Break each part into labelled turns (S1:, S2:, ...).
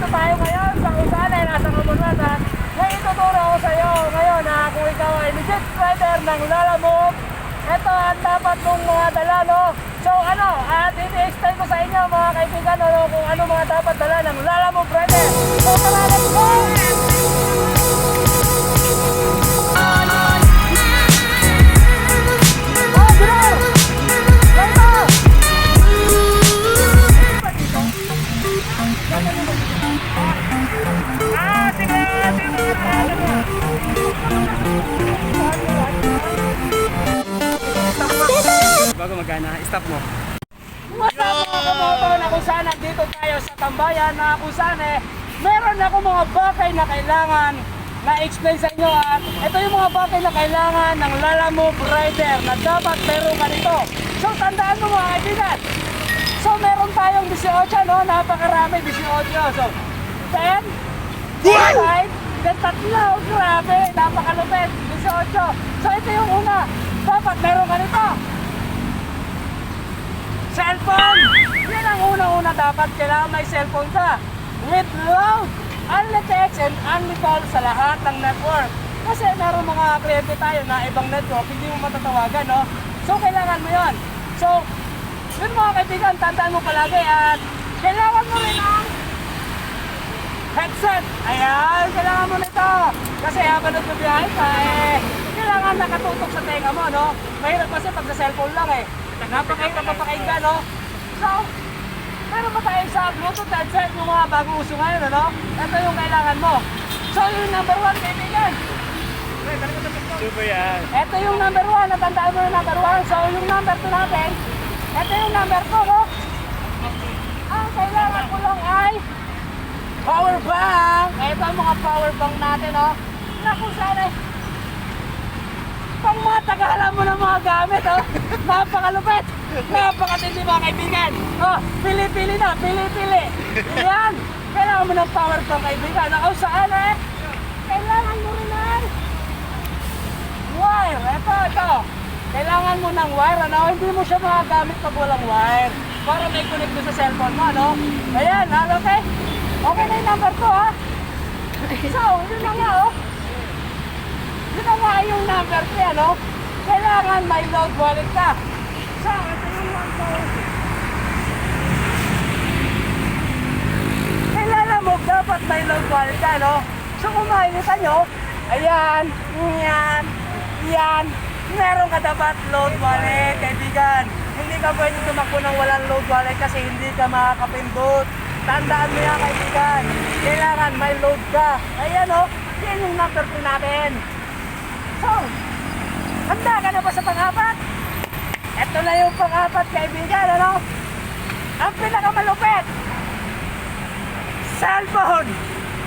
S1: tayo ngayon sa kung saan ay nasa Kamunwan at may ituturo ko sa iyo ngayon na kung ikaw ay legit rider ng Lalamove, ito ang dapat mong mga dala, no? So ano, at i-explain ko sa inyo mga kaibigan kung ano mga dapat dala ng Lalamove rider. So tara, let's go!
S2: Bago magana, stop mo.
S1: What's up mga kamoto, na kung saan nandito tayo sa tambayan na kung saan meron ako mga bagay na kailangan na explain sa inyo at ito yung mga bagay na kailangan ng Lalamove rider na dapat meron ka nito. So tandaan mo mga kaibigan, so meron tayong 18, no? Napakarami, 18. So 10, side, then tatlo, grabe, napakalupit, 18. So ito yung una, dapat meron ka nito. Cellphone! Yan ang unang-una dapat, kailangan may cellphone ka. With load, only text and only call sa lahat ng network. Kasi meron mga kliyente tayo na ibang network, hindi mo matatawagan, no? So kailangan mo yon. So, yun mga kaibigan, tandaan mo palagi at kailangan mo rin ang headset. Ayan, kailangan mo nito. Kasi habang nagbibiyahe ka, kailangan nakatutok sa tenga mo, no? Mahirap kasi pag sa cellphone lang napakahirap mapakinggan, no? So, meron pa tayo sa Bluetooth headset yung mga bagong uso ngayon, ano? Ito yung kailangan mo. So, yung number 1, kaibigan.
S2: Super yan.
S1: Ito yung number 1, natandaan mo yung number 1. So, yung number 2 natin, ito yung number 2, no? Ang kailangan ko lang ay power bank. Ito ang mga power bank natin, no? Na kung saan pang mga tagalan mo ng mga gamit, oh. Napakalupit, napakatindi mga kaibigan. Oh, pili-pili na, pili-pili. Yan, kailangan mo ng power bank kaibigan. Ako saan kailangan mo rin ng wire. Ito. Kailangan mo ng wire, ano? Hindi mo siya magagamit pag walang wire. Para may connect mo sa cellphone mo, ano? Ayan, okay? Okay na yung number 2, ha? So, yun na nga, oh. Yun na nga yung number 3, ano? Kailangan may load wallet ka. So, ito yung number. Kailangan mo dapat may load wallet ka, no? So, kung makikita nyo, ayan, yan. Meron ka dapat load wallet, kaibigan. Hindi ka pwede tumakbo ng walang load wallet kasi hindi ka makakapindot. Tandaan mo yan, kaibigan. Kailangan may load ka. Ayan, oh. Yan yung number 3 natin. So, handa ka na ba sa pang-apat? Ito na yung pang-apat, kaibigan, ano? Ang pinakamalupit, cellphone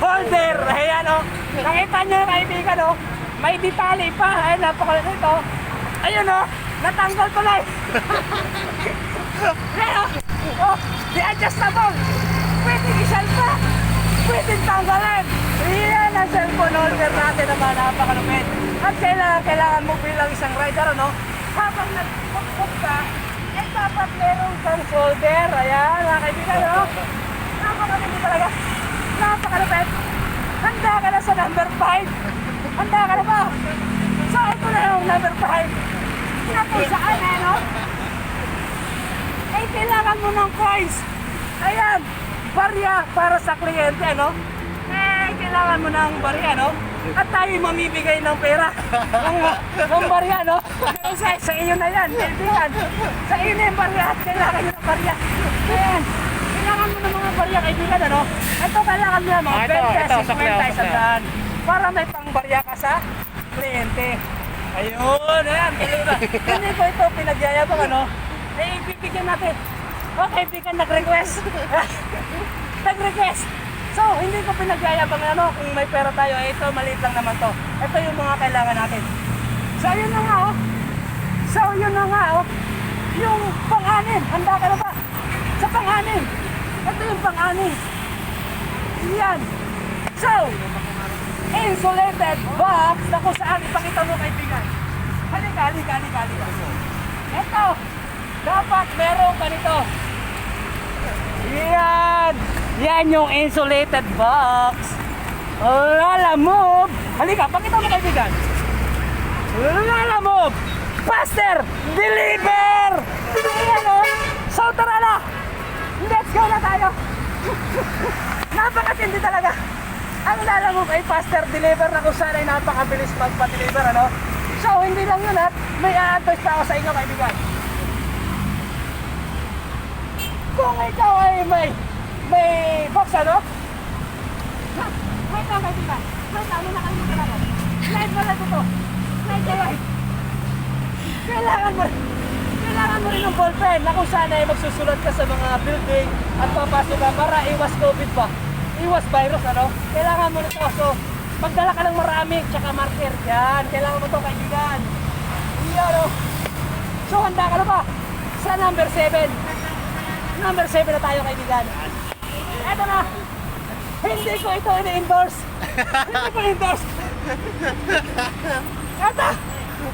S1: holder. Ayan, oh. Nakita nyo, kaibigan, oh. May detali pa. Ayan, napakalit ito. Ayun, oh. Natanggal tuloy. Ayan, oh. The adjustable. Pwede isal pa. Pwede tanggalin. Ayan ang cellphone holder natin naman. Napakalupit. At kailangan mo bilang isang rider, ano? Habang nag-book ka, ay dapat meron kang shoulder. Ayan, mga kaibigan, no? Napakalupit talaga. Napakalupit. Handa ka na sa number 5. Handa ka na ba? So, ito na yung number 5. Na kung saan, no? Ay, kailangan mo ng coins. Ayan, barya para sa kliyente, no? Kailangan mo ng barya, no? At tayo mamibigay ng pera ng barya, no? Pero sa iyo na yan, kaibigan. Sa iyo na yung barya at kailangan nyo ng barya. Ayan, kailangan mo ng mga barya, kaibigan, ano? Ito kailangan mo yan, mga 20, 50, 100. Para may pangbarya ka sa kliyente. Ayun, ayan, hindi ko ito pinagyayabang, ano? Ibibigyan natin. Okay, kaibigan, nag-request. Nag-request. So, hindi ko pinagyayabang, ano, kung may pera tayo, ito, maliit lang naman to. Ito yung mga kailangan natin. So, yun na nga, oh. Yung pang-anim, handa ka na ba? Sa pang-anim. Ito yung pang-anim. Yan. So, insulated box na kung saan ipakita mo, kaibigan. Halika. Ito, dapat meron ka nito. Yan. Yan yung insulated box. Lala move. Halika, pakita mo kaibigan. Lala move. Faster, deliver. Ayan o. So tara na. Let's go na tayo. Napakatindi talaga. Ang Lala move ay faster deliver na kung saan ay napakabilis magpa-deliver, ano? So hindi lang yun at may a-advise pa ako sa inyo kaibigan. Kung ikaw ay may box, ano? Wait lang kaibigan. Wait lang, ano nakalimutan ako. Slide mo lang ito. Slide ka lang. Kailangan mo rin ng ballpen na kung saan ay magsusulat ka sa mga building at papasok ka para iwas COVID ba? Iwas virus, ano? Kailangan mo nito. So, magdala ka ng marami, tsaka marker. Yan, kailangan mo ito kaibigan. Yan, oh. So, handa ka na ba? Sa number 7. Number 7 na tayo kaibigan. Eto na. Hindi ko ito ini-endorse. Hindi ko endorse. Eto.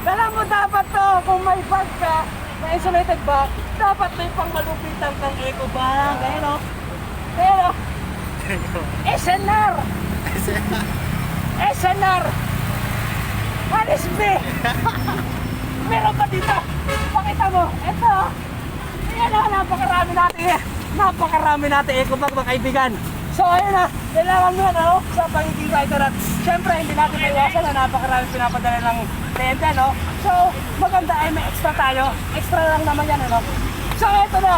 S1: Dala mo dapat to kung may bag ka na insulated bag. Dapat may pang malupitan kang eco bag. Ayan o. Ayan o. SNR. SNR. Alis B. Meron pa dito. Pakita mo. Eto. Ayan o. Napakarami natin eco bag mga kaibigan. So ayun na, kailangan mo yan sa pangiging rider at syempre hindi natin maiwasan na napakarami pinapadala ng kliyente, no? So maganda ay may extra tayo, extra lang naman yan, ano? So eto na,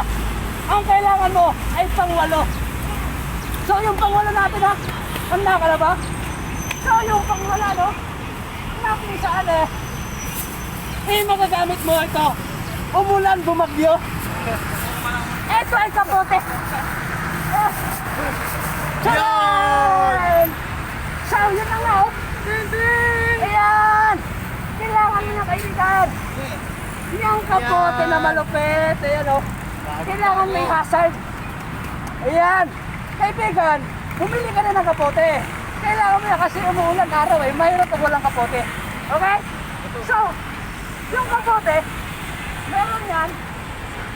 S1: ang kailangan mo ay pang-8. So yung pang-8 natin ha, handa ka na ba? So yung pang-8 no, natin saan magagamit mo ito, umulan, bumagyo. Ito ay kapote. Yan! So, yun na nga, oh. Ayan! Kailangan nyo na kaibigan. Yung kapote na malupit. Ayan, oh. Kailangan may hazard. Ayan! Kaibigan, bumili ka na ng kapote. Kailangan mo na kasi umuulan araw eh. Mahirap pag walang kapote. Okay? So, yung kapote, meron yan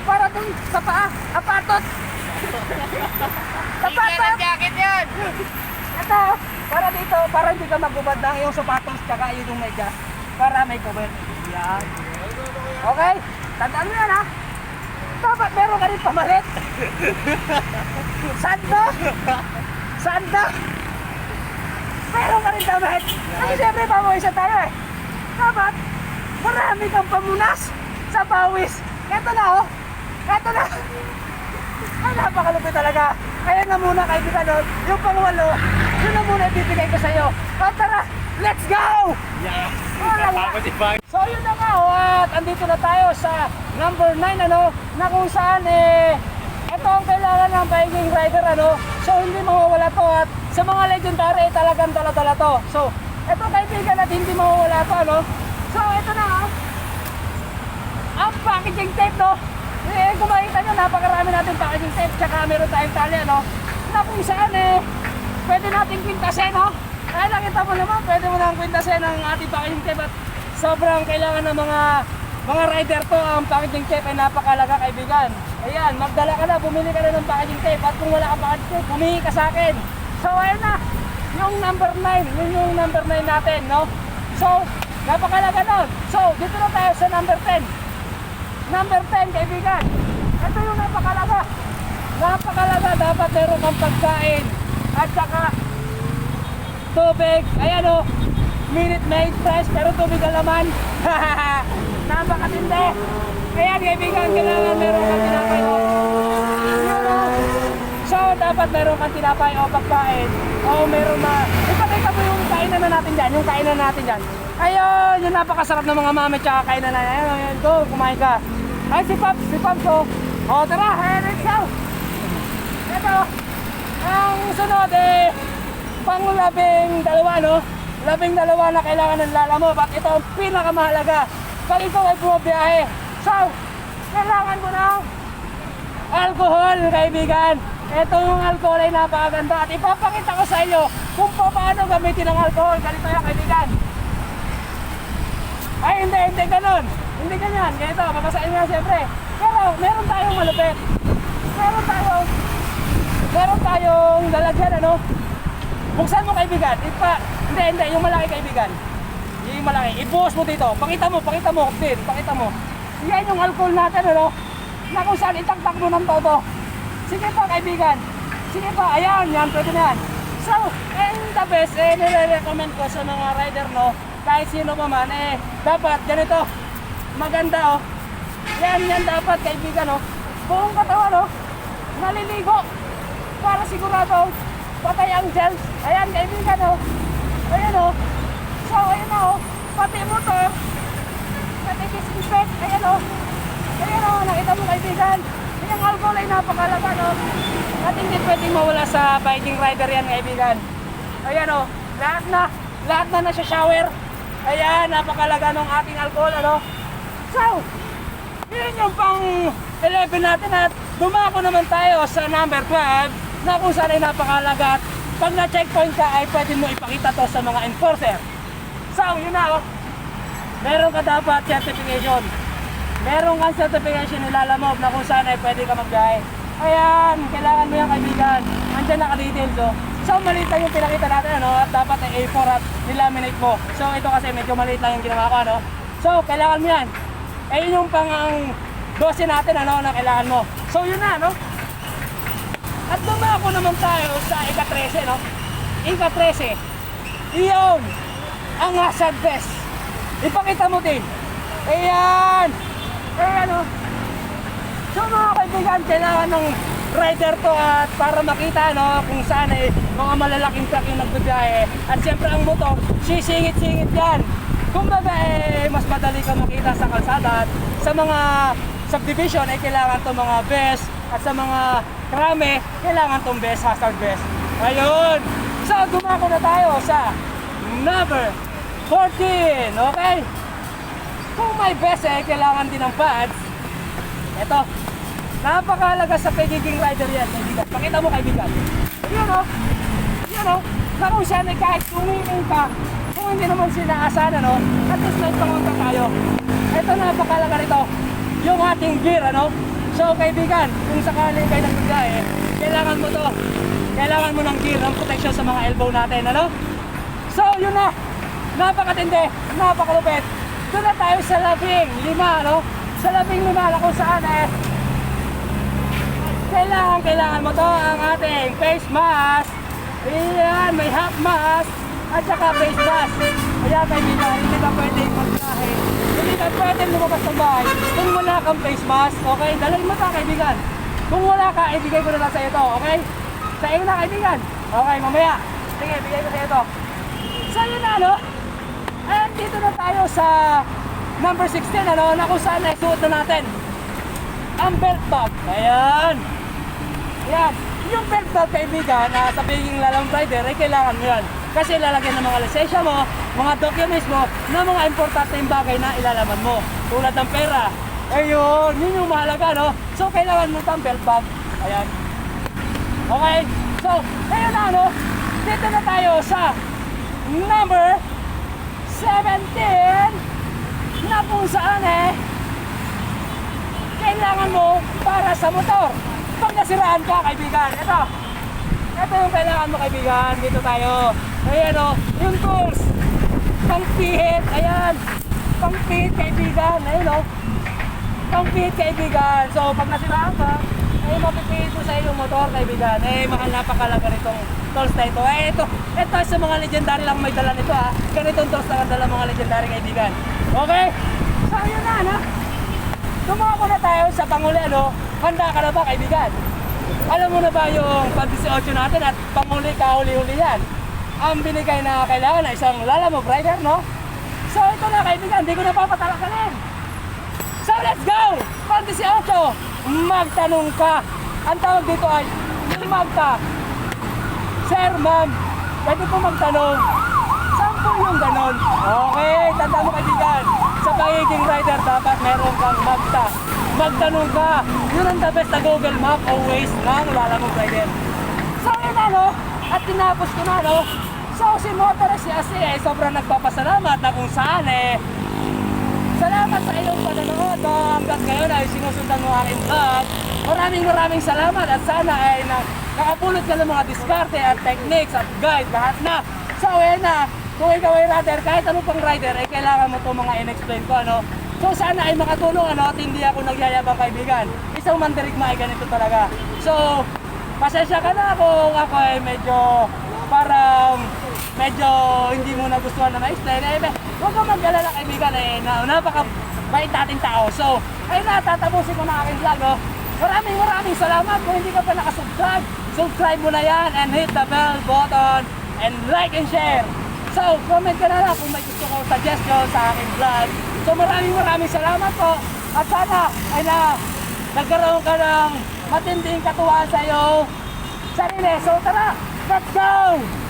S1: para dun sa paa. Apatot! Sapatos!
S2: Jacket yan!
S1: Ito, para dito, para hindi ka magubad ng iyong sapatos tsaka yung medyas para may cover. Yan. Okay? Tandaan mo yan ha. Dapat meron ka rin pamalit. Sanda! Sanda! Meron ka rin damit. Kasi siyempre pawisan tayo eh. Dapat marami kang pamunas sa pawis. Ito na oh. Ito na. Ay, napakalupit talaga. Kaya nga muna kaibigan, yung pang-8, yun na muna ibibigay ko sa iyo. At tara, let's go!
S2: Yeah!
S1: Wala. So yun na nga, at andito na tayo sa number 9, na kung saan ito ang kailangan ng biking rider, So hindi mawawala to at sa mga legendary talagang dala-dala to. So ito kaibigan at hindi mawawala to, So ito na ang packaging tape, kung makikita nyo, napakarami natin packaging tape, tsaka meron tayong tali, na kung saan pwede natin kwintasin, Kaya nakita mo naman, pwede mo nang kwintasin ang ating packaging tape at sobrang kailangan ng mga rider to. Ang packaging tape ay napakalaga kaibigan. Ayan, magdala ka na, bumili ka na ng packaging tape at kung wala ka packaging tape, humingi ka sa akin. So ayun na, yung number 9, yun yung number 9 natin, So, napakalaga nun. So, dito na tayo sa number 10. Number 10 kaibigan, ito yung napakalaga. Napakalaga, dapat meron kang pagkain at saka tubig. Ayan Minute Maid fresh pero tubig ang laman. Napakatindi. Ayan kaibigan, kailangan meron kang tinapay So dapat meron kang tinapay o pagkain o meron na ipakita mo yung kainan na natin dyan. Yung kainan natin dyan, ayun, yung napakasarap ng mga mami tsaka kainan na yan. Ayan, go, kumain ka. Ay, si Pops, o tara, let's go. Ito, ang sunod pang-12, 12 na kailangan ng Lala Move at ito ang pinakamahalaga pag ikaw ay bumabiyahe. So, kailangan mo ng alcohol, kaibigan. Ito yung alcohol ay napakaganda at ipapakita ko sa inyo kung paano gamitin ang alcohol. Ganito yan, kaibigan. Ay, hindi ganun. Hindi ganyan. Ganito, babasahin nga siyempre. Pero, meron tayong malupit. Meron tayong meron tayong lalagyan, ano? Buksan mo, kaibigan. Hindi, yung malaki, kaibigan. Yung malaki. Ibuhos mo dito. Pakita mo, din. Pakita mo. Yan yung alcohol natin, ano? Na kung saan itaktak mo ng todo. Sige pa, kaibigan. Sige pa, ayan, yan, pwede na yan. So, and the best, nire-recommend ko sa mga rider, no? Kahit sino pa man, dapat ganito. Maganda, oh. Yan dapat, kaibigan, oh. Buong katawan, oh. Naliligo. Para sigurado, patay ang gels. Ayan, kaibigan, oh. Ayan, oh. So, ayan na, oh. Pati motor. Pati disinfect. Ayan, oh. Ayan, oh. Nakita mo, kaibigan. Yung alcohol ay napakalaga, no? At hindi pwedeng mawala sa biking rider yan, kaibigan. Ayan, oh. Lahat na nasa shower. Ayan, napakalaga ng ating alcohol, ano? So, yun yung pang 11 natin at dumako naman tayo sa number 12 na kung saan ay napakalaga at pag na-checkpoint ka ay pwede mo ipakita to sa mga enforcer. So, yun na, oh. Meron ka dapat certification. Meron kang certification nilalamog na kung saan ay pwede ka magbiyahe. Ayan, kailangan mo yan, kaibigan. Andyan naka-details, oh. So, maliit lang yung pinakita natin, ano? At dapat ay A4 at nilaminate mo. So, ito kasi medyo maliit lang yung ginawa ko, ano? So, kailangan mo yan. Yun yung pang 12 natin, ano, na kailangan mo. So, yun na, no? At dumako naman tayo sa ika-13, no? Ika-13. Iyon ang hazard vest. Ipakita mo din. Ayan. Ayan, no? So, mga kaibigan, kailangan ng rider to at para makita, no, kung saan ay mga malalaking truck yung nagbibiyahe. At siyempre ang motor, sisingit-singit yan. Kumbaga mas madali ka makita sa kalsada at sa mga subdivision ay kailangan itong mga vest at sa mga krame, kailangan itong vest, hazard vest. Ayun! So, dumako na tayo sa number 14, okay? Kung may vest kailangan din ng pads. Ito, napakahalaga sa pagiging rider yan, kaibigan. Pakita mo, kaibigan. Yan, oh. Yan, oh. Na kung saan ay kahit tumingin ka, kung hindi naman sinaasan, ano, at least may pangunta tayo. Ito, napakahalaga nito. Yung ating gear, ano. So, kaibigan, kung sakaling kayo nagbibiyahe, kailangan mo to. Kailangan mo ng gear, ng protection sa mga elbow natin, ano. So, yun na. Napakatindi, napakalupit. Doon na tayo sa labing 5, ano. Sa labing 5 na kung saan kailangan mo to ang ating face mask. Ayan, may half mask at saka face mask. Kaya kaibigan, hindi ka pwede magbiyahe. Hindi ka pwede lumabas ng bahay kung wala kang face mask. Okay, dalhin mo ta, kaibigan. Kung wala ka, ibigay ko na lang sa ito. Okay? Sa iyo na, kaibigan. Okay, mamaya. Sige, ibigay ko sa ito. So yun na, no? Ayan, dito na tayo sa number 16, ano, na kung saan ay suot na natin ang belt bag. Ayan. Yan. Yung belt bag, kaibigan, sa pagiging lalang rider, ay kailangan mo yan. Kasi lalagyan ng mga lisensya mo, mga documents mo, na mga importanteng bagay na ilalaman mo. Tulad ng pera. Ayun, yun yung mahalaga, no? So, kailangan mo itong belt bag. Ayan. Okay? So, ayun na, no? Dito na tayo sa number 17 na kung saan kailangan mo para sa motor. Pag nasiraan ka, kaibigan, ito yung kailangan mo, kaibigan. Dito tayo. Ayan, o, yung tools, pang-pihit. Ayan, pang-pihit, kaibigan. Ayan, o, pang-pihit, kaibigan. So, pag nasiraan ka, mapipihit mo sa iyong motor, kaibigan. Mahal, napakalaga nitong tools na ito. Ito sa mga legendary lang may dala nito, ha. Ganitong tools na dala mga legendary, kaibigan. Okay? So, yun na, no? Tumako na tayo sa panguli, ano? Handa ka na ba, kaibigan? Alam mo na ba yung pag-18 natin at panguli kahuli-huli yan? Ang binigay na kailangan na isang lalamove rider, no? So, ito na, kaibigan. Hindi ko na papatalakalin. So, let's go! Pag-18, magtanong ka. Ang tawag dito ay magka. Sir, ma'am, pwede po magtanong. Saan po yung ganon? Okay, tanda mo, kaibigan. Sa pagiging rider, dapat meron kang magta. Magtanong ka. Yun ang the best na Google Map always ng lalamove rider. So, yun na, no? At tinapos ko na, no? So, si motorist kasi sobrang nagpapasalamat na kung saan salamat sa iyong panonood, no? Hanggang ngayon ay sinusundan mo aking vlog. Maraming salamat at sana ay nakapulot ka ng mga diskarte at techniques at guide, lahat na. So, ayan na. Kung ikaw ay rider, kahit ano pang rider, ay kailangan mo itong mga in-explain ko, ano. So, sana ay makatulong, ano, at hindi ako nagyayabang kaibigan. Isang mandirigma ay ganito talaga. So, pasensya ka na kung ako ay medyo parang medyo hindi mo nagustuhan na ma-explain. Huwag kang mag-alala kaibigan, napaka-bait nating tao. So, ayun na, tatapusin ko na aking vlog. Oh. Maraming salamat. Kung hindi ka pa nakasubscribe, subscribe mo na yan and hit the bell button and like and share. So, comment ka na lang kung may gusto kong suggestion sa aking vlog. So, maraming salamat po. At sana ay nagkaroon ka ng matinding katuwaan sa iyo sarili. So, tara, let's go!